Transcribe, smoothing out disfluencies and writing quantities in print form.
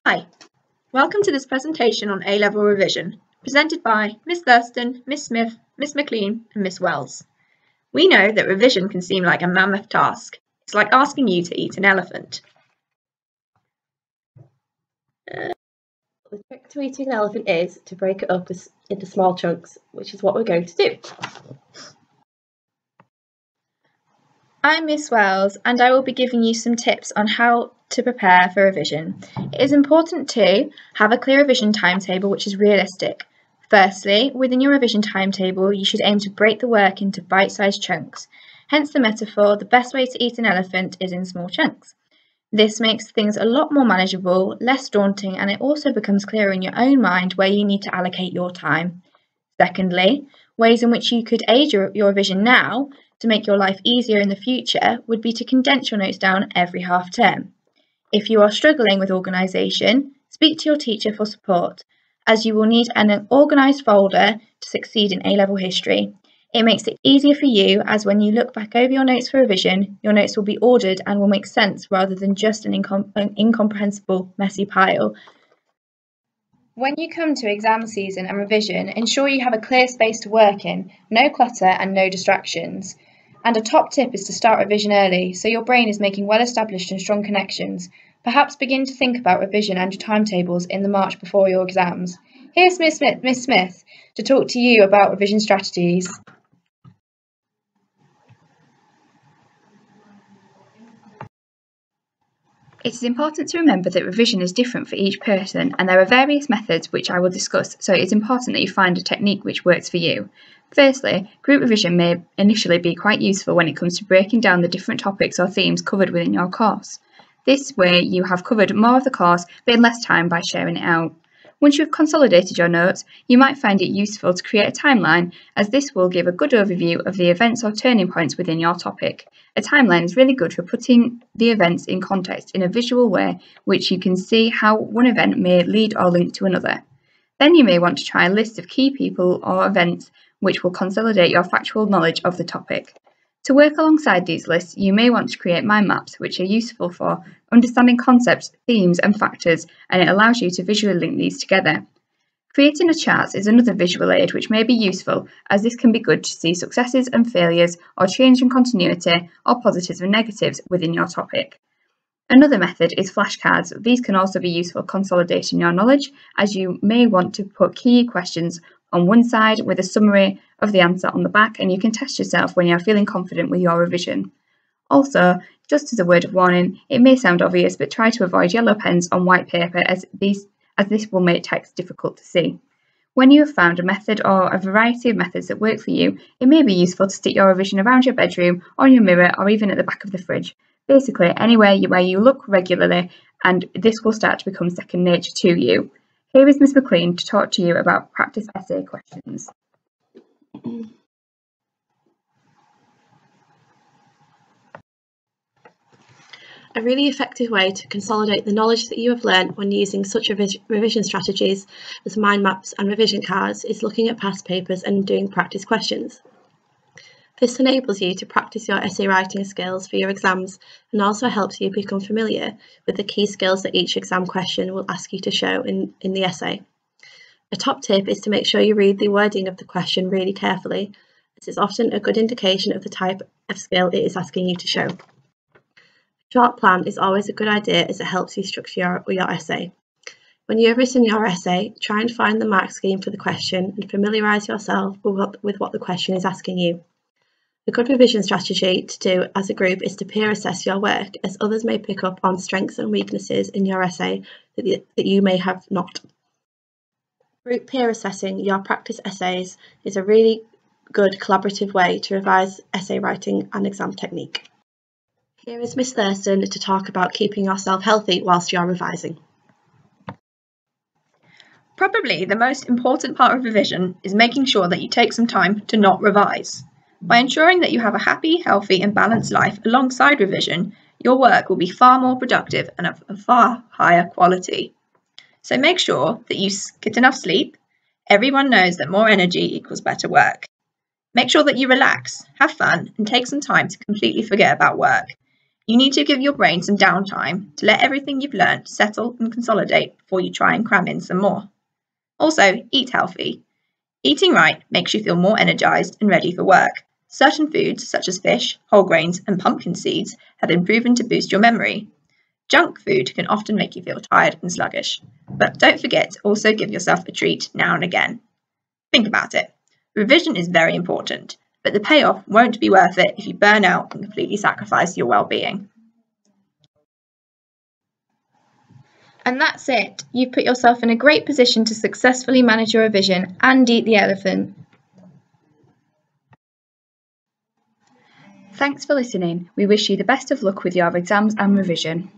Hi, welcome to this presentation on A-Level revision, presented by Miss Thurston, Miss Smith, Miss McLean and Miss Wells. We know that revision can seem like a mammoth task. It's like asking you to eat an elephant. The trick to eating an elephant is to break it up into small chunks, which is what we're going to do. I'm Miss Wells and I will be giving you some tips on how to prepare for revision. It is important to have a clear revision timetable which is realistic. Firstly, within your revision timetable, you should aim to break the work into bite-sized chunks. Hence the metaphor, the best way to eat an elephant is in small chunks. This makes things a lot more manageable, less daunting, and it also becomes clearer in your own mind where you need to allocate your time. Secondly, ways in which you could aid your revision now to make your life easier in the future would be to condense your notes down every half term. If you are struggling with organisation, speak to your teacher for support, as you will need an organised folder to succeed in A-Level history. It makes it easier for you, as when you look back over your notes for revision, your notes will be ordered and will make sense rather than just an incomprehensible, messy pile. When you come to exam season and revision, ensure you have a clear space to work in, no clutter and no distractions. And a top tip is to start revision early, so your brain is making well-established and strong connections. Perhaps begin to think about revision and your timetables in the March before your exams. Here's Miss Smith to talk to you about revision strategies. It is important to remember that revision is different for each person and there are various methods which I will discuss, so it's important that you find a technique which works for you. Firstly, group revision may initially be quite useful when it comes to breaking down the different topics or themes covered within your course. This way you have covered more of the course but in less time by sharing it out. Once you've consolidated your notes, you might find it useful to create a timeline, as this will give a good overview of the events or turning points within your topic. A timeline is really good for putting the events in context in a visual way, which you can see how one event may lead or link to another. Then you may want to try a list of key people or events which will consolidate your factual knowledge of the topic. To work alongside these lists, you may want to create mind maps, which are useful for understanding concepts, themes and factors, and it allows you to visually link these together. Creating a chart is another visual aid which may be useful, as this can be good to see successes and failures, or change in continuity, or positives and negatives within your topic. Another method is flashcards. These can also be useful consolidating your knowledge, as you may want to put key questions on one side with a summary of the answer on the back, and you can test yourself when you're feeling confident with your revision. Also, just as a word of warning, it may sound obvious, but try to avoid yellow pens on white paper as this will make text difficult to see. When you have found a method or a variety of methods that work for you, it may be useful to stick your revision around your bedroom, on your mirror, or even at the back of the fridge. Basically, anywhere where you look regularly, and this will start to become second nature to you. Here is Miss McLean to talk to you about practice essay questions. A really effective way to consolidate the knowledge that you have learned when using such revision strategies as mind maps and revision cards is looking at past papers and doing practice questions. This enables you to practice your essay writing skills for your exams and also helps you become familiar with the key skills that each exam question will ask you to show in the essay. A top tip is to make sure you read the wording of the question really carefully. This is often a good indication of the type of skill it is asking you to show. A short plan is always a good idea as it helps you structure your essay. When you have written your essay, try and find the mark scheme for the question and familiarise yourself with what the question is asking you. A good revision strategy to do as a group is to peer assess your work, as others may pick up on strengths and weaknesses in your essay that you may have not. Group peer assessing your practice essays is a really good collaborative way to revise essay writing and exam technique. Here is Miss Thurston to talk about keeping yourself healthy whilst you're revising. Probably the most important part of revision is making sure that you take some time to not revise. By ensuring that you have a happy, healthy and balanced life alongside revision, your work will be far more productive and of a far higher quality. So make sure that you get enough sleep. Everyone knows that more energy equals better work. Make sure that you relax, have fun and take some time to completely forget about work. You need to give your brain some downtime to let everything you've learnt settle and consolidate before you try and cram in some more. Also, eat healthy. Eating right makes you feel more energised and ready for work. Certain foods, such as fish, whole grains, and pumpkin seeds, have been proven to boost your memory. Junk food can often make you feel tired and sluggish, but don't forget to also give yourself a treat now and again. Think about it. Revision is very important, but the payoff won't be worth it if you burn out and completely sacrifice your well-being. And that's it. You've put yourself in a great position to successfully manage your revision and eat the elephant. Thanks for listening. We wish you the best of luck with your exams and revision.